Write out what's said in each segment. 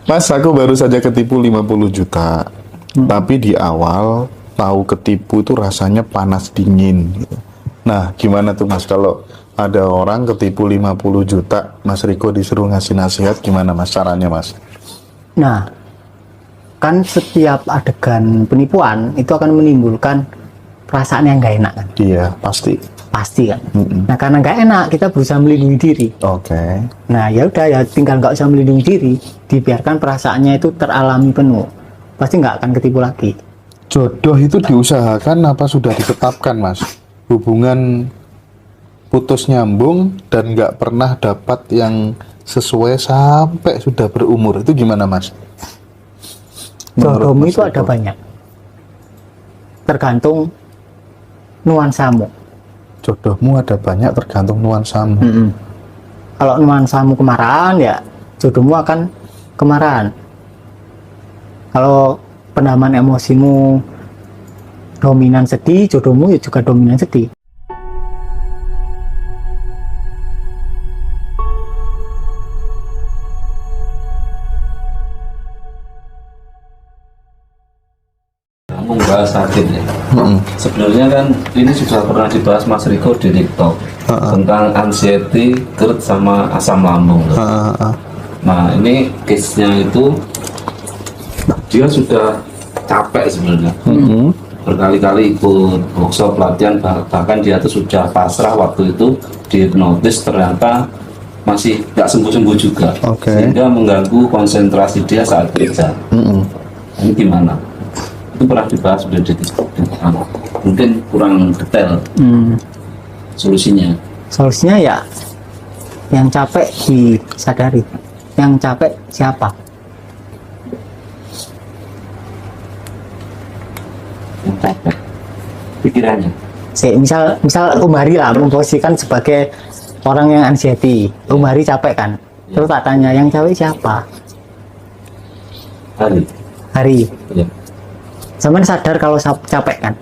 Mas, aku baru saja ketipu 50 juta. Tapi di awal tahu ketipu itu rasanya panas dingin gitu. Nah, gimana tuh Mas kalau ada orang ketipu 50 juta, Mas Riko disuruh ngasih nasihat, gimana Mas caranya Mas? Nah, kan setiap adegan penipuan itu akan menimbulkan perasaan yang nggak enak kan? Iya, pasti. Pasti kan. Nah, karena nggak enak, kita berusaha melindungi diri. Oke. Nah, ya udah ya tinggal nggak usah melindungi diri, dibiarkan perasaannya itu teralami penuh. Pasti nggak akan ketipu lagi. Jodoh itu diusahakan apa sudah ditetapkan Mas? Hubungan putus nyambung dan nggak pernah dapat yang sesuai sampai sudah berumur, itu gimana Mas? Jodohmu Mas itu ada Riko. banyak. Tergantung nuansamu. Jodohmu ada banyak tergantung nuansamu. Kalau nuansamu kemarahan, ya jodohmu akan kemarahan. Kalau pendaman emosimu dominan sedih, jodohmu ya juga dominan sedih. Kamu bahas sakit ya. Sebenarnya kan ini sudah pernah dibahas Mas Riko di TikTok tentang anxiety, GERD sama asam lambung. Nah ini case-nya itu dia sudah capek sebenarnya. Berkali-kali ikut workshop pelatihan, bahkan dia tuh sudah pasrah waktu itu dihipnotis, ternyata masih nggak sembuh-sembuh juga. Oke. Sehingga mengganggu konsentrasi dia saat kerja. Ini gimana? Itu pernah dibahas sudah di mungkin kurang detail solusinya. Solusinya ya yang capek disadari. Yang capek siapa? Yang capek pikirannya. Misal Om Hari lah memposisikan sebagai orang yang anxiety. Om Hari capek kan? Terus tak tanya, yang capek siapa? Hari. Ya, Sampean sadar kalau capek kan?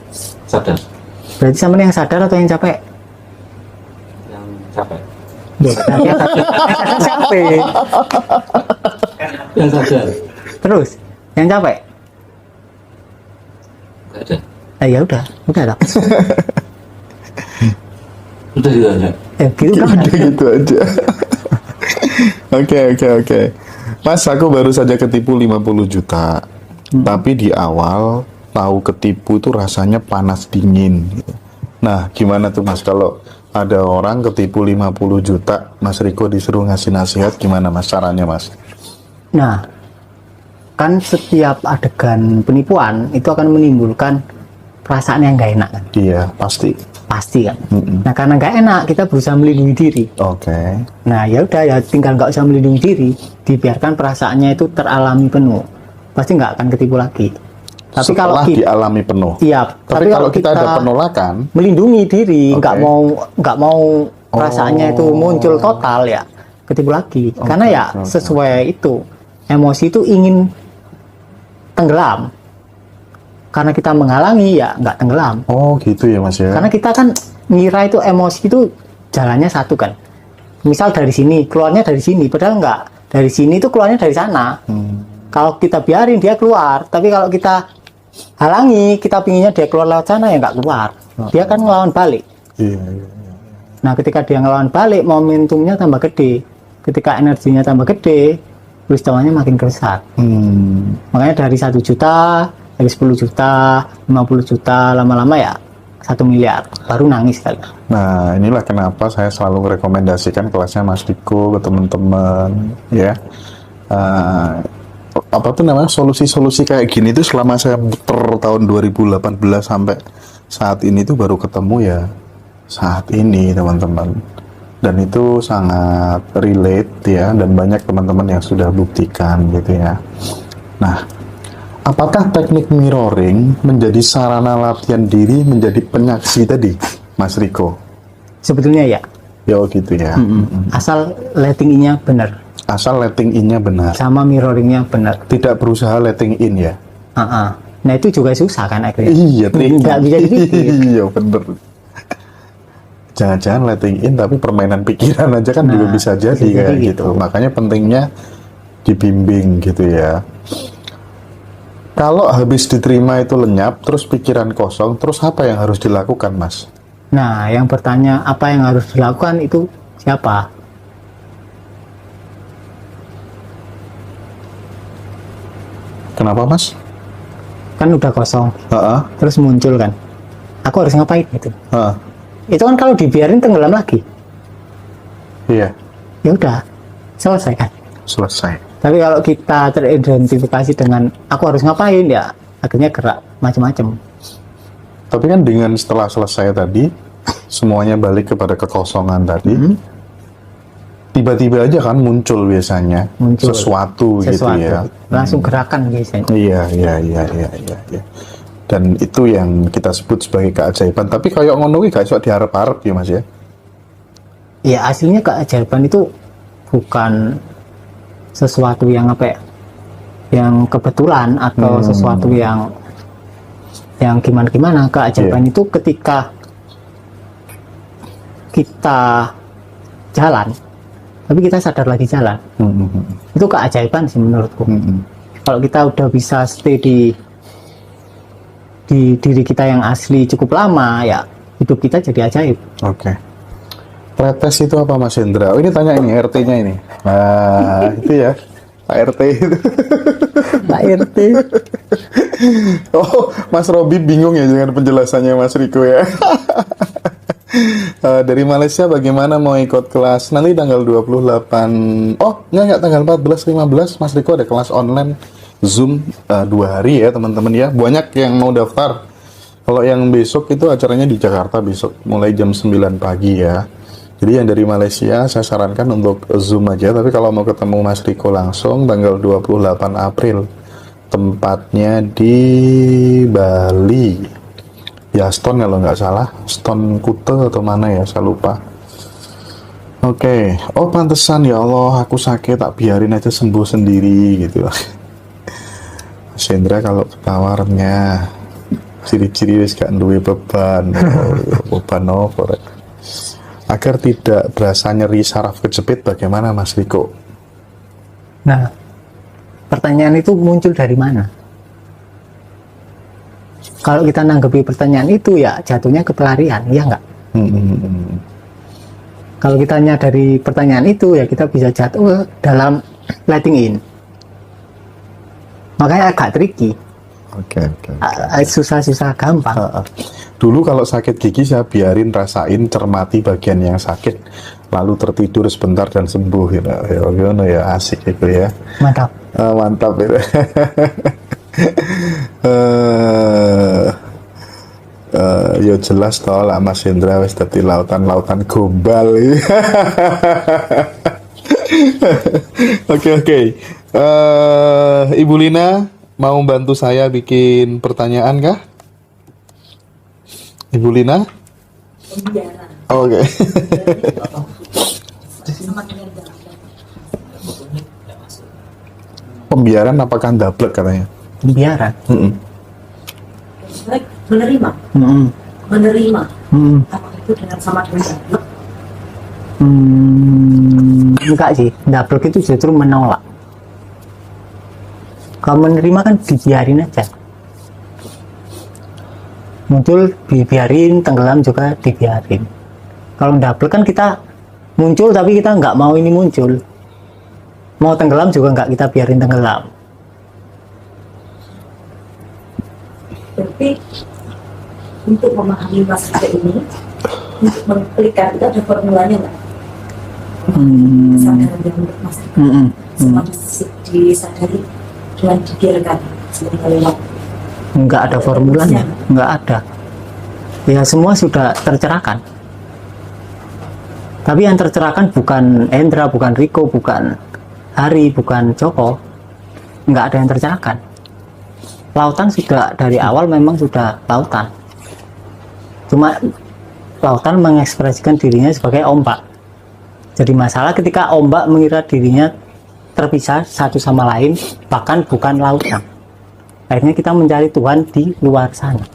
sadar. Berarti sampean yang sadar atau yang capek? Yang capek. Ya, berarti yang sadar siapa? Yang sadar. Terus yang capek? Nggak ada. Ya udah lah. Udah gitu aja. Gitu kan? Udah gitu aja. Oke. Mas, aku baru saja ketipu 50 juta. Tapi di awal tahu ketipu itu rasanya panas dingin gitu. Nah, gimana tuh Mas kalau ada orang ketipu 50 juta, Mas Riko disuruh ngasih nasihat, gimana Mas caranya Mas? Nah, kan setiap adegan penipuan itu akan menimbulkan perasaan yang nggak enak kan? Iya, pasti. Pasti kan. Nah, karena nggak enak, kita berusaha melindungi diri. Oke. Nah, ya udah ya tinggal nggak usah melindungi diri, dibiarkan perasaannya itu teralami penuh. Pasti nggak akan ketipu lagi. Tapi Setelah kalau kita dialami penuh. iya, Tapi kalau kita ada penolakan, melindungi diri, nggak Oke. mau perasaannya itu muncul total, ya ketipu lagi. Karena ya sesuai itu, emosi itu ingin tenggelam. Karena kita menghalangi, ya nggak tenggelam. oh gitu ya Mas ya. Karena kita kan ngira itu emosi itu jalannya satu kan. Misal dari sini, keluarnya dari sini, padahal nggak. Dari sini itu keluarnya dari sana. Kalau kita biarin dia keluar, tapi kalau kita halangi, kita pinginnya dia keluar lewat sana, ya nggak keluar. Dia kan ngelawan balik. Iya. Nah, ketika dia ngelawan balik, momentumnya tambah gede. Ketika energinya tambah gede, peristiwanya makin besar. Makanya dari 1 juta, dari 10 juta, 50 juta, lama-lama ya 1 miliar, baru nangis kali. Nah, inilah kenapa saya selalu merekomendasikan kelasnya Mas Riko ke teman-teman, ya. Apa tuh namanya, solusi-solusi kayak gini tuh selama saya muter tahun 2018 sampai saat ini tuh baru ketemu ya saat ini teman-teman. Dan itu sangat relate ya, dan banyak teman-teman yang sudah buktikan gitu ya. Nah, apakah teknik mirroring menjadi sarana latihan diri menjadi penyaksi tadi, Mas Riko? Sebetulnya ya, Ya gitu ya. asal letting in-nya benar, Asal letting in-nya benar. sama mirroring-nya benar. Tidak berusaha letting in ya. Nah, itu juga susah kan akhirnya. Iya, Nggak bisa dipikir. Iya, bener. Jangan-jangan letting in tapi permainan pikiran aja kan juga bisa jadi bisa kayak jadi gitu. gitu. Makanya pentingnya dibimbing gitu ya. Kalau habis diterima itu lenyap, terus pikiran kosong, terus apa yang harus dilakukan, Mas? Nah, yang bertanya apa yang harus dilakukan itu siapa? Kenapa, Mas? Kan udah kosong, Heeh. terus muncul kan. Aku harus ngapain gitu? Heeh. Itu kan kalau dibiarin tenggelam lagi. Iya, Ya udah, selesai kan. selesai. Tapi kalau kita teridentifikasi dengan aku harus ngapain ya, akhirnya gerak macam-macam. Tapi kan dengan setelah selesai tadi, semuanya balik kepada kekosongan tadi, tiba-tiba aja kan muncul biasanya Muncul sesuatu gitu ya. Langsung gerakan biasanya. Iya. Dan itu yang kita sebut sebagai keajaiban. Tapi kayak ngono kuwi gak iso diharap-harap ya, Mas ya. Ya aslinya keajaiban itu bukan sesuatu yang apa ya, yang kebetulan atau sesuatu yang gimana-gimana. Keajaiban itu ketika kita jalan tapi kita sadar lagi jalan. Itu keajaiban sih menurutku. Kalau kita udah bisa stay di diri kita yang asli cukup lama, ya hidup kita jadi ajaib. Oke. Pretes itu apa, Mas Hendra? Oh, ini tanya ini RT-nya ini. Nah, itu ya. Pak RT itu. Pak RT. Oh, Mas Robi bingung ya dengan penjelasannya Mas Riko ya. Dari Malaysia bagaimana mau ikut kelas nanti tanggal 28. Oh, enggak tanggal 14 15 Mas Riko ada kelas online Zoom 2 hari ya, teman-teman ya. Banyak yang mau daftar. Kalau yang besok itu acaranya di Jakarta besok mulai jam 9 pagi ya. Jadi yang dari Malaysia saya sarankan untuk Zoom aja, tapi kalau mau ketemu Mas Riko langsung tanggal 28 April. Tempatnya di Bali. Ya, Stone kalau nggak salah. Stone Kuta atau mana ya, saya lupa. Oke. Oh, pantesan ya Allah, aku sakit, tak biarin aja sembuh sendiri gitu. Mas Hendra kalau ketawarnya ciri-ciri wis gak duwe beban. Beban apa rek? Agar tidak berasa nyeri saraf kejepit, bagaimana Mas Riko? Nah, pertanyaan itu muncul dari mana? Kalau kita nanggepi pertanyaan itu ya jatuhnya ke pelarian, ya enggak? Kalau kita dari pertanyaan itu ya kita bisa jatuh dalam letting in. Makanya agak tricky. Oke. Susah-susah gampang. Dulu kalau sakit gigi saya biarin rasain, cermati bagian yang sakit, lalu tertidur sebentar dan sembuh gitu. Ya asik itu ya. Mantap. Mantap itu. Ya jelas toh lah Mas Hendra wis dadi lautan gombal. Oke. Ibu Lina mau bantu saya bikin pertanyaan kah? Ibu Lina? Oke. Pembiaran apakah ndablek katanya? Pembiaran. Menerima apa itu sama dengan double? Enggak sih, double itu justru menolak. Kalau menerima kan dibiarin aja, muncul dibiarin, tenggelam juga dibiarin. Kalau double kan kita muncul tapi kita nggak mau ini muncul, mau tenggelam juga nggak kita biarin tenggelam. Berarti untuk memahami masalah ini, untuk mengklikkan itu ada formulanya nggak? Kesadaran yang untuk masalah semua disadari dengan dibiarkan seperti lewat. Nggak ada formulanya, nggak ada. Ya semua sudah tercerahkan. Tapi yang tercerahkan bukan Hendra, bukan Riko, bukan Hari, bukan Joko. Nggak ada yang tercerahkan. Lautan sudah dari awal memang sudah lautan. Cuma lautan mengekspresikan dirinya sebagai ombak. Jadi masalah ketika ombak mengira dirinya terpisah satu sama lain, bahkan bukan lautan. Akhirnya kita mencari Tuhan di luar sana.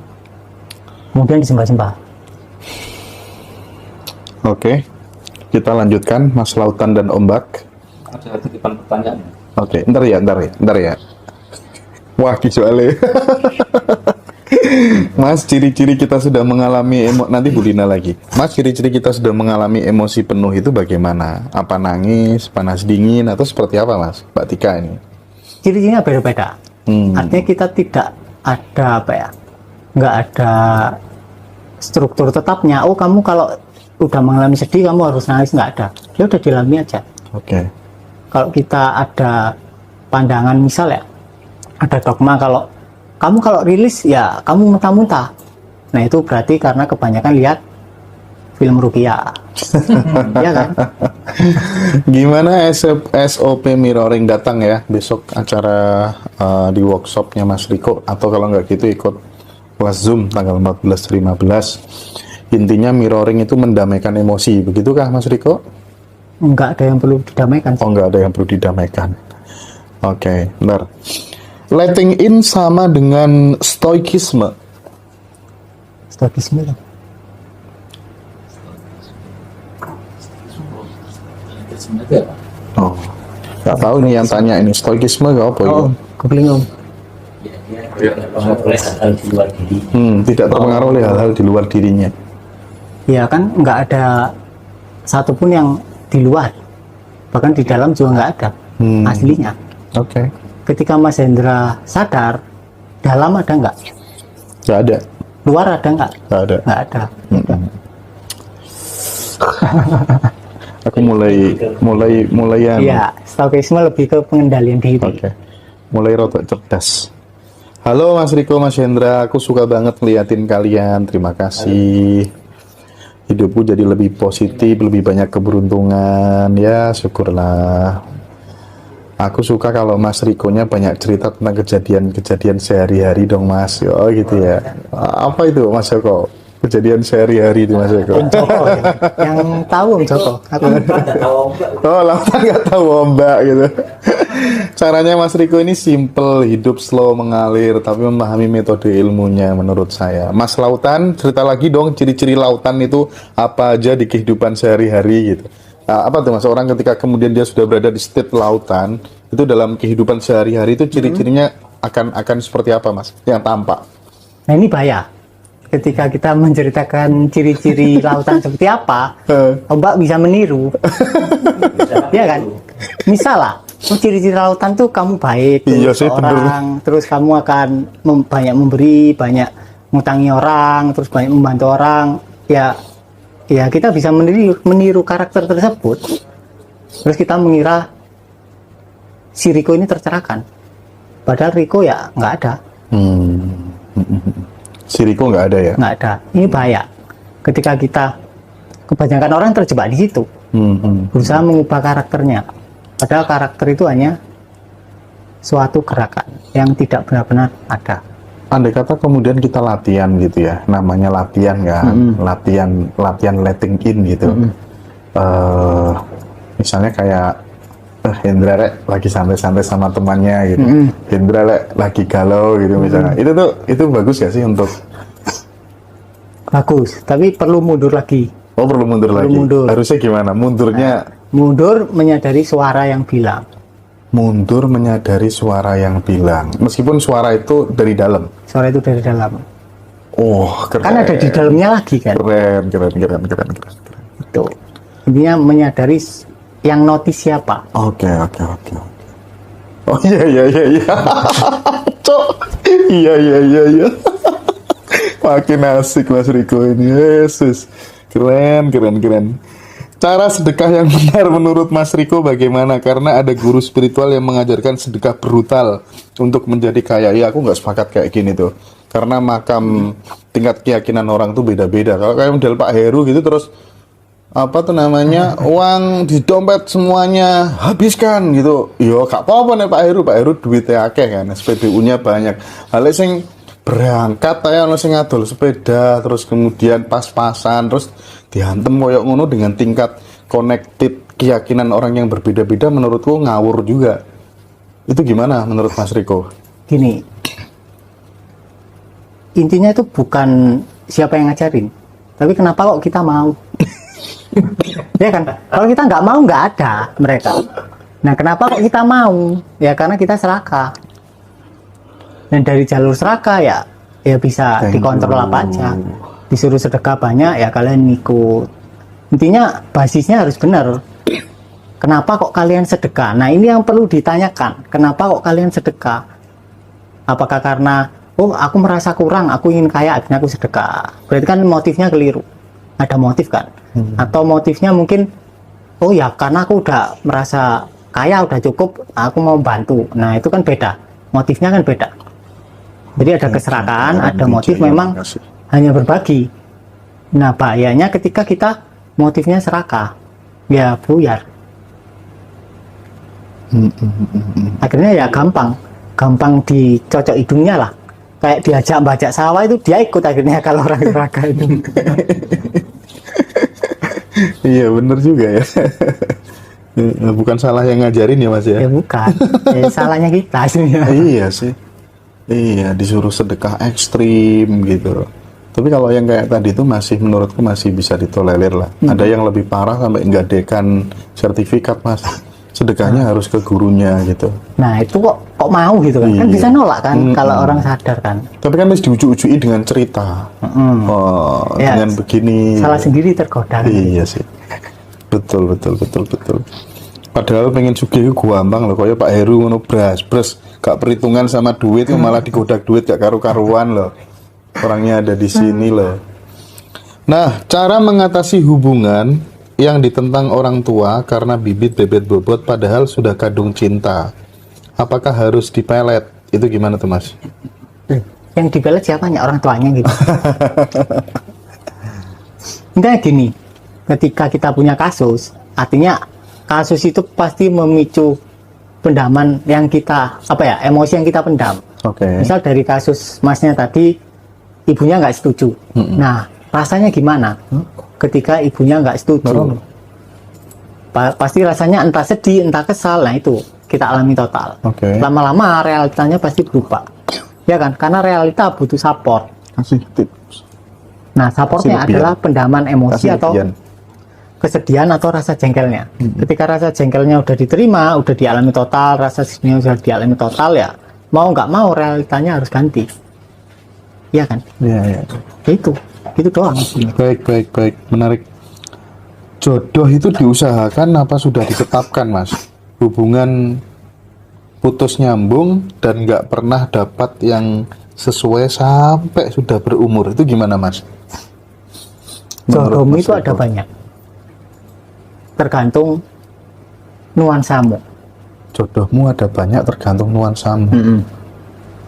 Kemudian disembah-sembah. Oke. Kita lanjutkan Mas Lautan dan Ombak. Ada titipan pertanyaan. Oke, ntar ya. Wah, soalnya. Mas, ciri-ciri kita sudah mengalami nanti Bu Dina lagi. Mas, ciri-ciri kita sudah mengalami emosi penuh itu bagaimana? Apa nangis, panas dingin, atau seperti apa, Mas? Mbak Tika ini. Ciri-cirinya beda-beda. Artinya kita tidak ada apa ya, nggak ada struktur tetapnya. Oh, kamu kalau udah mengalami sedih kamu harus nangis, nggak ada. Ya udah dialami aja. Oke. Kalau kita ada pandangan misal ya, ada dogma kalau kamu kalau rilis ya kamu muntah-muntah. Nah itu berarti karena kebanyakan lihat film Rukia. Ya kan? Gimana SOP mirroring datang ya besok acara di workshopnya Mas Riko, atau kalau nggak gitu ikut kelas Zoom tanggal 14-15. Intinya mirroring itu mendamaikan emosi, begitukah Mas Riko? Nggak ada yang perlu didamaikan. Oh, nggak ada yang perlu didamaikan. Oke, benar. Letting in sama dengan stoikisme. Stoikisme kan? Oh, nggak tahu nih yang tanya ini stoikisme nggak apa itu? Oh, googling om. Tidak terpengaruh oleh hal-hal di luar dirinya. Ya kan nggak ada satupun yang di luar, bahkan di dalam juga nggak ada aslinya. Oke. Ketika Mas Hendra sadar, dalam ada nggak? Nggak ada. Luar ada nggak? Nggak ada. Nggak ada. Aku mulai yang. Iya, stoikisme lebih ke pengendalian diri. Oke. Mulai rotok cerdas. Halo Mas Riko, Mas Hendra, aku suka banget ngeliatin kalian. Terima kasih. Hidupku jadi lebih positif, lebih banyak keberuntungan. Ya, syukurlah. Aku suka kalau Mas Rikonya banyak cerita tentang kejadian-kejadian sehari-hari dong Mas. Oh gitu ya. Apa itu Mas Joko? Kejadian sehari-hari itu Mas Joko. Joko ya. Yang tahu Om Joko. Aku Oh, lautan nggak tahu ombak gitu. Caranya Mas Riko ini simple, hidup slow mengalir, tapi memahami metode ilmunya menurut saya. Mas Lautan, cerita lagi dong ciri-ciri lautan itu apa aja di kehidupan sehari-hari gitu. Nah, apa tuh Mas, orang ketika kemudian dia sudah berada di state lautan, itu dalam kehidupan sehari-hari itu ciri-cirinya akan seperti apa Mas, yang tampak? Nah ini bahaya. Ketika kita menceritakan ciri-ciri lautan seperti apa, ombak bisa meniru. Ya kan? Misal lah, ciri-ciri lautan tuh kamu baik Iya terus sih, orang, terus kamu akan banyak memberi, banyak ngutangi orang, terus banyak membantu orang. Ya kita bisa meniru karakter tersebut. Terus kita mengira si Riko ini tercerahkan. Padahal Riko ya nggak ada. Si Riko nggak ada ya? Nggak ada. Ini bahaya. Ketika kita, kebanyakan orang terjebak di situ. Berusaha mengubah karakternya. Padahal karakter itu hanya suatu gerakan yang tidak benar-benar ada. Andai kata kemudian kita latihan gitu ya, namanya latihan kan, latihan letting in gitu. Misalnya kayak Hendra lagi santai-santai sama temannya gitu, Hendra lagi galau gitu misalnya. Itu bagus gak sih untuk? Bagus, tapi perlu mundur lagi. Oh, perlu mundur lagi. Mundur. Harusnya gimana? Mundurnya? Mundur menyadari suara yang bilang. Mundur menyadari suara yang bilang, meskipun suara itu dari dalam. Suara itu dari dalam. Oh, keren. Kan ada di dalamnya lagi kan. Keren. Itu. Intinya menyadari yang notice siapa. Oke. Oh iya. Cok. Iya. Makin asik Mas Riko ini. Yesus. Keren. Cara sedekah yang benar menurut Mas Riko bagaimana? Karena ada guru spiritual yang mengajarkan sedekah brutal untuk menjadi kaya. Ya, aku nggak sepakat kayak gini tuh. Karena makam tingkat keyakinan orang tuh beda-beda. Kalau kayak model Pak Heru gitu terus apa tuh namanya, uang di dompet semuanya habiskan gitu. Yo, gak apa-apa nih Pak Heru duitnya akeh kan, SPBU-nya banyak. Hal sing berangkat aja ono sing ngadol sepeda terus kemudian pas-pasan terus dihantem koyok ngono dengan tingkat connected keyakinan orang yang berbeda-beda, menurutku ngawur juga. Itu gimana menurut Mas Riko? Gini, intinya itu bukan siapa yang ngajarin, tapi kenapa kok kita mau. Ya kan, kalau kita nggak mau nggak ada mereka. Nah, kenapa kok kita mau? Ya karena kita serakah. Dan dari jalur serakah ya bisa Thank dikontrol you. apa aja. Disuruh sedekah banyak ya kalian ikut. Intinya basisnya harus benar. Kenapa kok kalian sedekah? Nah, ini yang perlu ditanyakan. Kenapa kok kalian sedekah? Apakah karena aku merasa kurang, aku ingin kaya, akhirnya aku sedekah. Berarti kan motifnya keliru. Ada motif kan? Atau motifnya mungkin ya karena aku udah merasa kaya, udah cukup, aku mau bantu. Nah, itu kan beda. Motifnya kan beda. Jadi ada keserakaan, ada motif memang hanya berbagi. Nah, bahayanya ketika kita motifnya serakah, ya buyar. Akhirnya ya gampang dicocok hidungnya lah. Kayak diajak bajak sawah itu dia ikut akhirnya kalau orang serakah itu. Iya bener juga ya. Bukan salah yang ngajarin ya Mas ya. Ya bukan, salahnya kita sebenarnya. Iya sih. Iya, disuruh sedekah ekstrim gitu. Tapi kalau yang kayak tadi itu masih menurutku masih bisa ditolerir lah. Ada yang lebih parah sampai nggadekan sertifikat Mas. Sedekahnya harus ke gurunya gitu. Nah itu kok mau gitu kan? Kan Iya. bisa nolak kan kalau orang sadar kan. Tapi kan harus diuju-ujui dengan cerita. Oh, Ya, dengan begini. Salah sendiri tergoda. Kan? Iya sih. Betul. Padahal pengen sugih itu gampang loh. Kayak Pak Heru ngono bras, gak perhitungan sama duit, malah digodak duit gak karu-karuan loh. Orangnya ada di sini loh. Nah, cara mengatasi hubungan yang ditentang orang tua karena bibit bebet bobot padahal sudah kadung cinta. Apakah harus dipelet? Itu gimana tuh Mas? Yang dipelet siapanya? Orang tuanya gitu. Enggak gini. Ketika kita punya kasus, artinya kasus itu pasti memicu pendaman yang kita emosi yang kita pendam. Oke. Misal dari kasus masnya tadi, ibunya nggak setuju. Nah, rasanya gimana? Ketika ibunya nggak setuju, pasti rasanya entah sedih, entah kesal. Nah itu kita alami total. Oke. Lama-lama realitanya pasti berubah, ya kan? Karena realita butuh support. Kasih tips. Nah, supportnya Kasih lebihan. adalah pendaman emosi Kasih atau lebihan. kesedihan atau rasa jengkelnya. Ketika rasa jengkelnya udah diterima, udah dialami total, rasa sedihnya udah dialami total, ya mau nggak mau realitanya harus ganti, ya kan? Iya. Ya itu doang. Baik, menarik. Jodoh itu diusahakan apa sudah ditetapkan Mas? Hubungan putus nyambung dan nggak pernah dapat yang sesuai sampai sudah berumur, itu gimana Mas? Jodohmu Mas itu ada Eko. banyak, tergantung nuansamu. Jodohmu ada banyak tergantung nuansamu.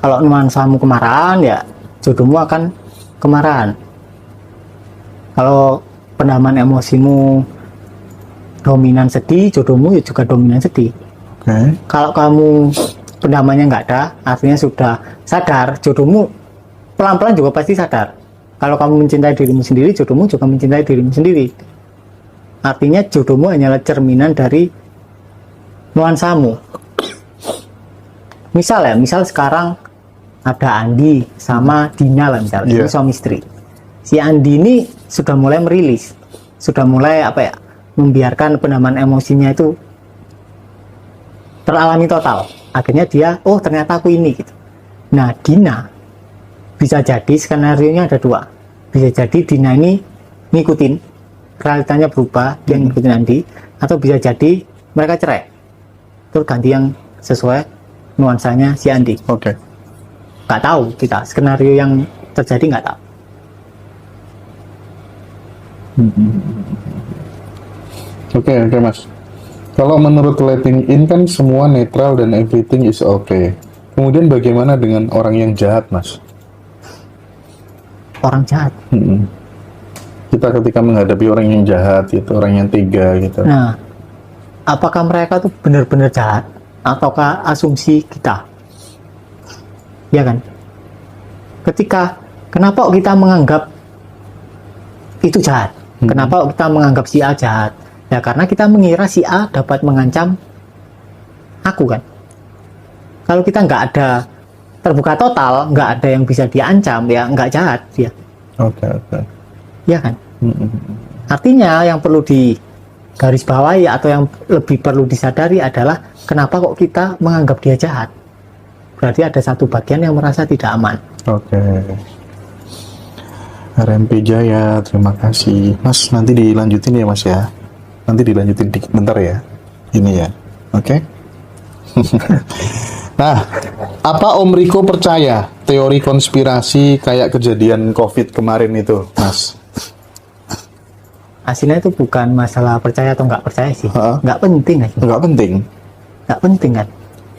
Kalau nuansamu kemarahan, ya jodohmu akan kemarahan. Kalau pendaman emosimu dominan sedih, jodohmu ya juga dominan sedih. Oke. Kalau kamu pendamannya nggak ada, artinya sudah sadar, jodohmu pelan-pelan juga pasti sadar. Kalau kamu mencintai dirimu sendiri, jodohmu juga mencintai dirimu sendiri. Artinya jodohmu hanyalah cerminan dari nuansamu. Misal sekarang ada Andi sama Dina lah misalnya, Iya. ini suami istri. Si Andi ini sudah mulai merilis, sudah mulai membiarkan pendaman emosinya itu teralami total. Akhirnya dia, ternyata aku ini gitu. Nah, Dina bisa jadi skenarionya ada dua. Bisa jadi Dina ini ngikutin, realitanya berubah, dia ngikutin Andi, atau bisa jadi mereka cerai. Terus ganti yang sesuai nuansanya si Andi. Oke. Nggak tahu kita, skenario yang terjadi nggak tahu. Oke, Mas. Kalau menurut letting in kan semua netral dan everything is okay. Kemudian bagaimana dengan orang yang jahat, Mas? Orang jahat. Kita ketika menghadapi orang yang jahat, itu orang yang tega gitu. Nah, apakah mereka tuh benar-benar jahat ataukah asumsi kita? Ya kan? Kenapa kita menganggap itu jahat? Kenapa kita menganggap si A jahat? Ya karena kita mengira si A dapat mengancam aku kan. Kalau kita nggak ada terbuka total, nggak ada yang bisa diancam, ya nggak jahat dia. Oke. Ya kan? Artinya yang perlu garis bawahi atau yang lebih perlu disadari adalah kenapa kok kita menganggap dia jahat. Berarti ada satu bagian yang merasa tidak aman. Oke. RMP Jaya, terima kasih. Mas, nanti dilanjutin ya Mas ya. Nanti dilanjutin dikit bentar ya. Ini ya. Oke. Nah, apa Om Riko percaya teori konspirasi kayak kejadian COVID kemarin itu, Mas? Aslinya itu bukan masalah percaya atau nggak percaya sih. Ha? Nggak penting aja. Nggak penting. Nggak penting kan.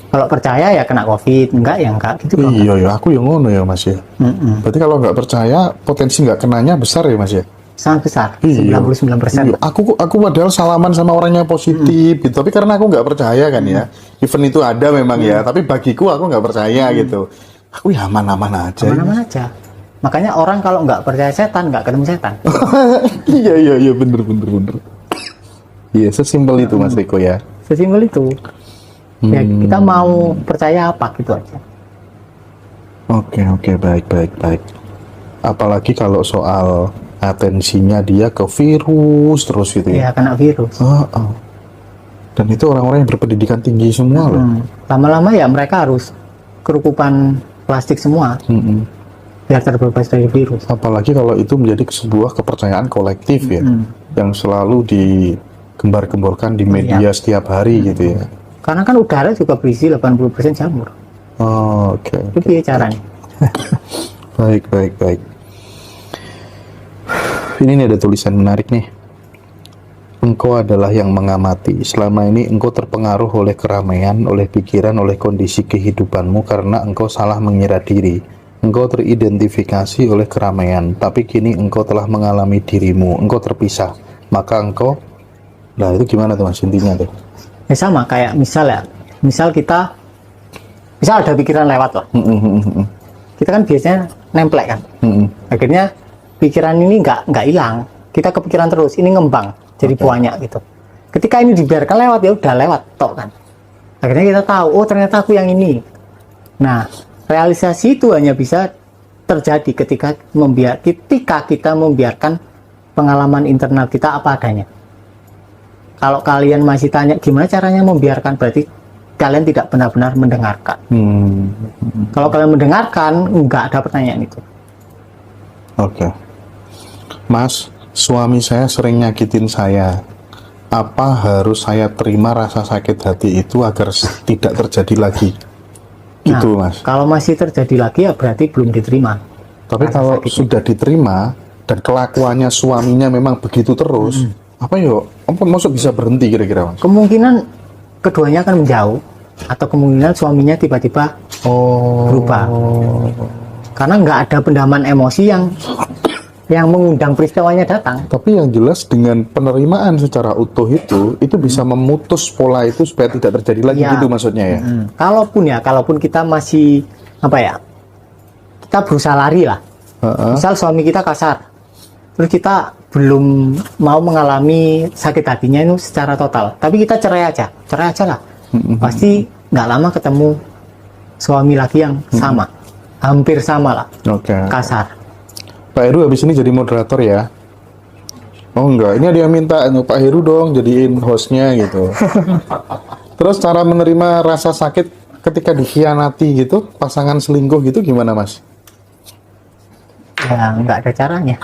Kalau percaya ya kena COVID, enggak ya enggak gitu kan. Iya ya, aku yang ngono ya Mas ya. Berarti kalau nggak percaya, potensi nggak kenanya besar ya Mas ya? Sangat besar, Iya. 99%. Iya, aku padahal salaman sama orangnya positif gitu, tapi karena aku nggak percaya kan ya, event itu ada memang ya, tapi bagiku aku nggak percaya gitu. Aku ya aman-aman aja. Aman-aman aja. Makanya orang kalau nggak percaya setan, nggak ketemu setan. Iya bener. Iya, sesimpel itu Mas Riko ya. Sesimpel itu. Ya kita mau percaya apa gitu aja. Oke, baik. Apalagi kalau soal atensinya dia ke virus terus gitu ya. Ya kena virus. Oh. Dan itu orang-orang yang berpendidikan tinggi semua loh. Lama-lama ya mereka harus kerukupan plastik semua biar terbebas dari virus. Apalagi kalau itu menjadi sebuah kepercayaan kolektif ya, yang selalu digembar-gemborkan di media setiap hari gitu ya. Karena kan udara juga berisi 80% jamur. Oh, oke. Itu dia caranya. Baik. Ini nih ada tulisan menarik nih. Engkau adalah yang mengamati. Selama ini engkau terpengaruh oleh keramaian, oleh pikiran, oleh kondisi kehidupanmu karena engkau salah mengira diri. Engkau teridentifikasi oleh keramaian, tapi kini engkau telah mengalami dirimu. Engkau terpisah. Maka engkau, nah itu gimana tuh Mas intinya tuh? Ya sama kayak misal ada pikiran lewat loh. Kita kan biasanya nemplek kan. Akhirnya pikiran ini nggak hilang. Kita kepikiran terus, ini ngembang jadi banyak gitu. Ketika ini dibiarkan lewat ya udah lewat tok kan. Akhirnya kita tahu, oh ternyata aku yang ini. Nah, realisasi itu hanya bisa terjadi ketika kita membiarkan pengalaman internal kita apa adanya. Kalau kalian masih tanya gimana caranya membiarkan, berarti kalian tidak benar-benar mendengarkan. Kalau kalian mendengarkan, nggak ada pertanyaan itu. Oke. Mas, suami saya sering nyakitin saya. Apa harus saya terima rasa sakit hati itu agar tidak terjadi lagi? Gitu, Mas. Kalau masih terjadi lagi ya berarti belum diterima. Tapi kalau sudah diterima dan kelakuannya suaminya memang begitu terus, apa maksud bisa berhenti kira-kira Mas? Kemungkinan keduanya akan menjauh atau kemungkinan suaminya tiba-tiba berubah. Karena nggak ada pendaman emosi yang mengundang peristiwanya datang. Tapi yang jelas dengan penerimaan secara utuh itu bisa memutus pola itu supaya tidak terjadi lagi gitu maksudnya ya. Kalaupun kita masih kita berusaha lari lah. Misal suami kita kasar, terus kita belum mau mengalami sakit hatinya itu secara total, tapi kita cerai aja lah. Pasti nggak lama ketemu suami lagi yang sama, hampir sama lah. Kasar. Pak Heru habis ini jadi moderator ya? Oh enggak, ini ada yang minta Pak Heru dong jadiin hostnya gitu. Terus cara menerima rasa sakit ketika dikhianati gitu, pasangan selingkuh gitu gimana Mas? Ya nggak ada caranya.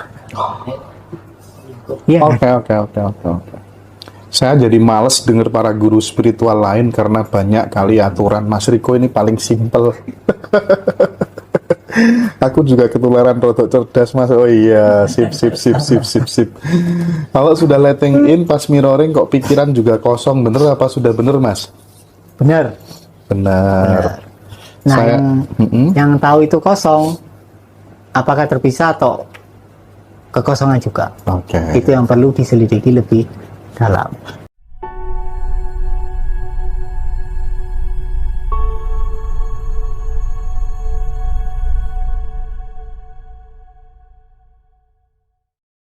Iya. Oke. Saya jadi males dengar para guru spiritual lain karena banyak kali aturan. Mas Riko ini paling simpel. Aku juga ketularan rotok cerdas Mas. Oh iya, sip. Kalau sudah letting in pas mirroring kok pikiran juga kosong, bener apa sudah bener Mas? Bener. Nah, yang tahu itu kosong, apakah terpisah atau kekosongan juga? Itu yang perlu diselidiki lebih dalam.